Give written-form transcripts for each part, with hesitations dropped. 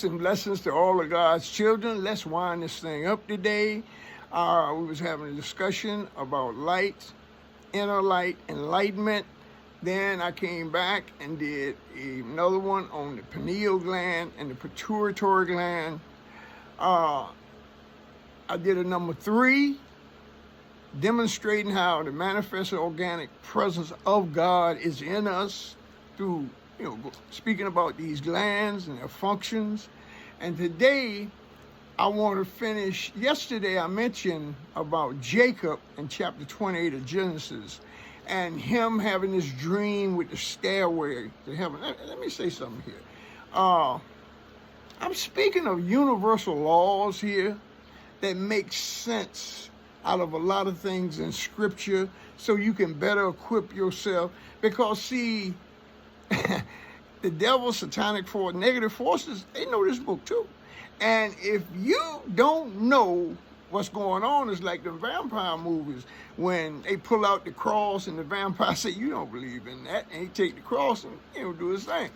And blessings to all of God's children. Let's wind this thing up today. We was having a discussion about light, inner light, enlightenment. Then I came back and did another one on the pineal gland and the pituitary gland. I did a number 3, demonstrating how the manifest organic presence of God is in us through speaking about these glands and their functions. And today, I want to finish. Yesterday, I mentioned about Jacob in chapter 28 of Genesis and him having this dream with the stairway to heaven. Let me say something here. I'm speaking of universal laws here that make sense out of a lot of things in Scripture so you can better equip yourself. Because, see, the devil, satanic force, negative forces, they know this book too. And if you don't know what's going on, it's like the vampire movies when they pull out the cross and the vampire say, you don't believe in that. And he take the cross and do his thing.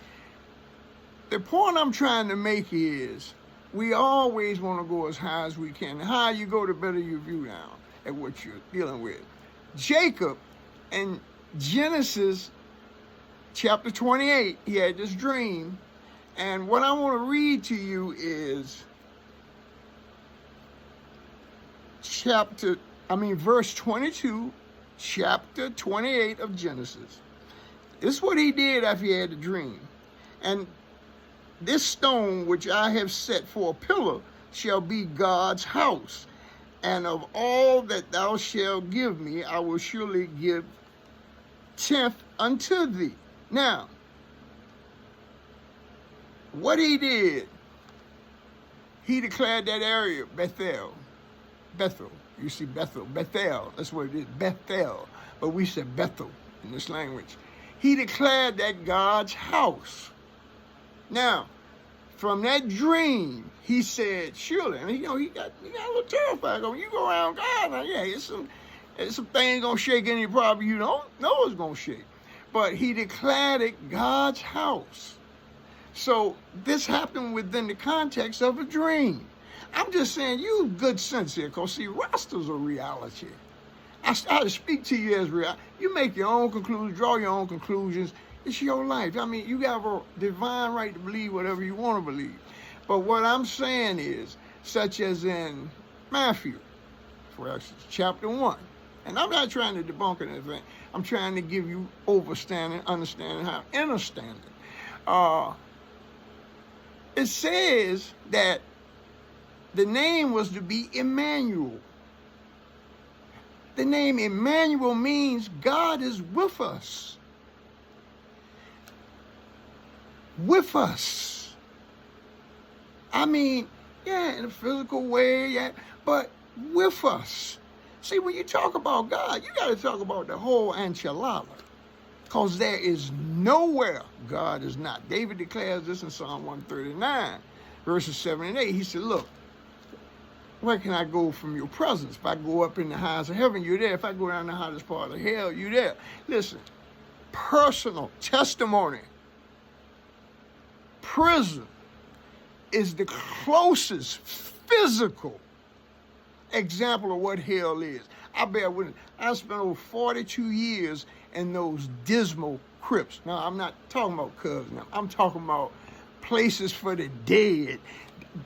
The point I'm trying to make is we always want to go as high as we can. The higher you go, the better you view down at what you're dealing with. Jacob in Genesis chapter 28, he had this dream, and what I want to read to you is verse 22, chapter 28 of Genesis. This is what he did after he had the dream. And this stone which I have set for a pillar shall be God's house, and of all that thou shalt give me, I will surely give 10th unto thee. Now, what he did, he declared that area Bethel. You see Bethel, that's what it is, Bethel. But we said Bethel in this language. He declared that God's house. Now, from that dream, he said, surely, and he got a little terrified. You go around God, now, it's some things gonna shake in you probably you don't know it's gonna shake. But he declared it God's house. So this happened within the context of a dream. I'm just saying, use good sense here, because see, Rasta's a reality. I speak to you as real. You make your own conclusions, draw your own conclusions. It's your life. I mean, you have a divine right to believe whatever you want to believe. But what I'm saying is, such as in Matthew, for instance, chapter 1. And I'm not trying to debunk anything. I'm trying to give you understanding how understanding. It says that the name was to be Emmanuel. The name Emmanuel means God is with us. With us. I mean, in a physical way, but with us. See, when you talk about God, you got to talk about the whole enchilada. Because there is nowhere God is not. David declares this in Psalm 139, verses 7 and 8. He said, look, where can I go from your presence? If I go up in the highest of heaven, you're there. If I go down the hottest part of hell, you're there. Listen, personal testimony. Prison is the closest physical example of what hell is. I bear witness. I spent over 42 years in those dismal crypts. Now, I'm not talking about cubs now. I'm talking about places for the dead.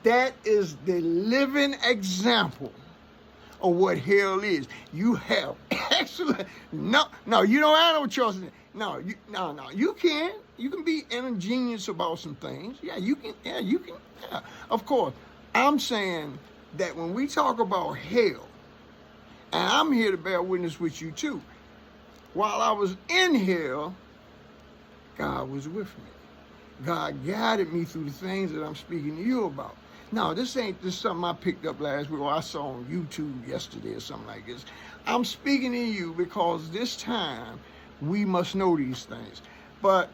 That is the living example of what hell is. You have excellent. No, you don't have no choice. No, you can. You can be ingenious about some things. You can. Yeah, of course. I'm saying that when we talk about hell, and I'm here to bear witness with you too, while I was in hell, God was with me. God guided me through the things that I'm speaking to you about. Now, this ain't just something I picked up last week or I saw on YouTube yesterday or something like this. I'm speaking to you because this time we must know these things. But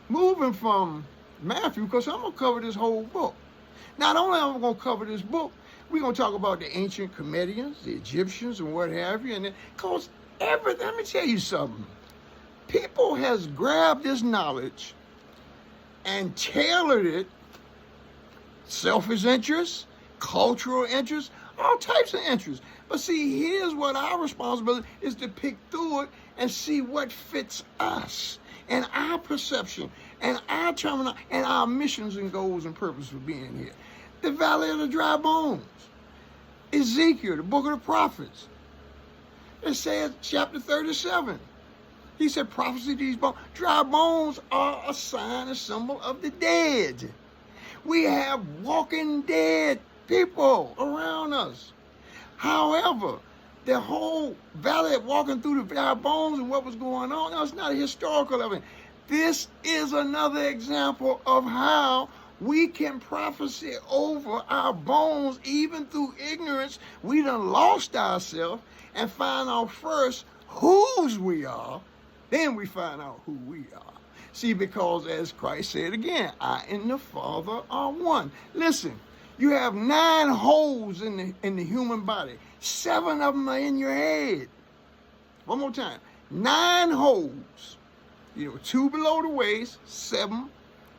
moving from Matthew, because I'm going to cover this whole book. Not only am I going to cover this book, we're going to talk about the ancient Comedians, the Egyptians, and what have you. And because everything, let me tell you something. People has grabbed this knowledge and tailored it selfish interests, cultural interests, all types of interests. But see, here's what our responsibility is, to pick through it and see what fits us and our perception and our terminology and our missions and goals and purpose for being here. The valley of the dry bones. Ezekiel, the book of the prophets. It says, chapter 37. He said, prophecy to these bones. Dry bones are a sign, a symbol of the dead. We have walking dead people around us. However, the whole valley walking through the dry bones and what was going on, no, it's not a historical event. This is another example of how we can prophesy over our bones, even through ignorance. We done lost ourselves and find out first whose we are, then we find out who we are. See, because as Christ said again, I and the Father are one. Listen, you have 9 holes in the human body. 7 of them are in your head. One more time. 9 holes. 2 below the waist, 7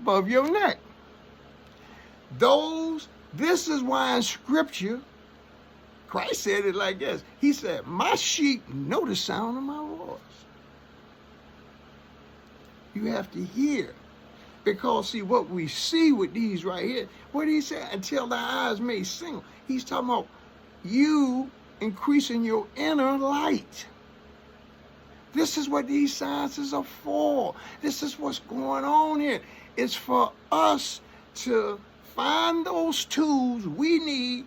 above your neck. This is why in Scripture, Christ said it like this. He said, my sheep know the sound of my voice. You have to hear. Because, see, what we see with these right here, what did he say? Until thy eyes may sing. He's talking about you increasing your inner light. This is what these sciences are for. This is what's going on here. It's for us to find those tools we need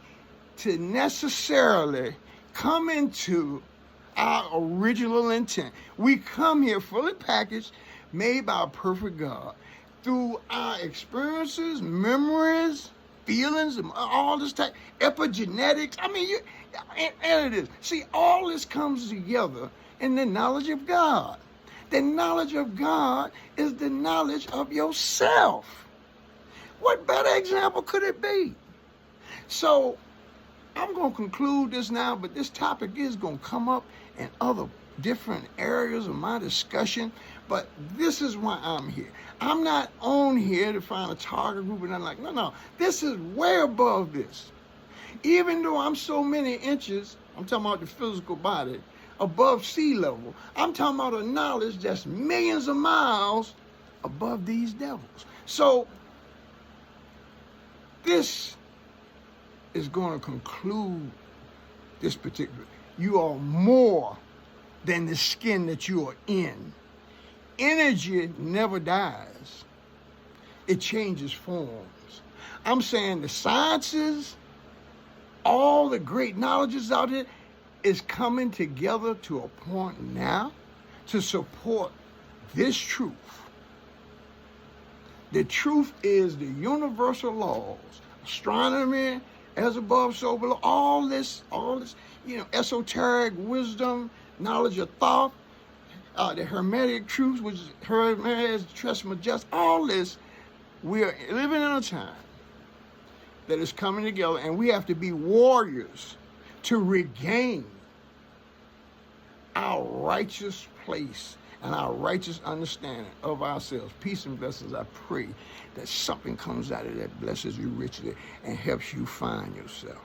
to necessarily come into our original intent. We come here fully packaged, made by a perfect God. Through our experiences, memories, feelings, and all this type, epigenetics. And it is. See, all this comes together in the knowledge of God. The knowledge of God is the knowledge of yourself. What better example could it be? So, I'm going to conclude this now, but this topic is going to come up in other different areas of my discussion, but this is why I'm here. I'm not on here to find a target group and nothing like, no. This is way above this. Even though I'm so many inches, I'm talking about the physical body, above sea level, I'm talking about a knowledge that's millions of miles above these devils. So, this is going to conclude this particular. You are more than the skin that you are in. Energy never dies. It changes forms. I'm saying the sciences, all the great knowledges out there is coming together to a point now to support this truth. The truth is the universal laws, astronomy, as above, so below, all this, esoteric wisdom, knowledge of thought, the Hermetic truth, which is Hermes Trismegistus, all this, we are living in a time that is coming together, and we have to be warriors to regain our righteous place and our righteous understanding of ourselves. Peace and blessings, I pray that something comes out of that, blesses you richly, and helps you find yourself.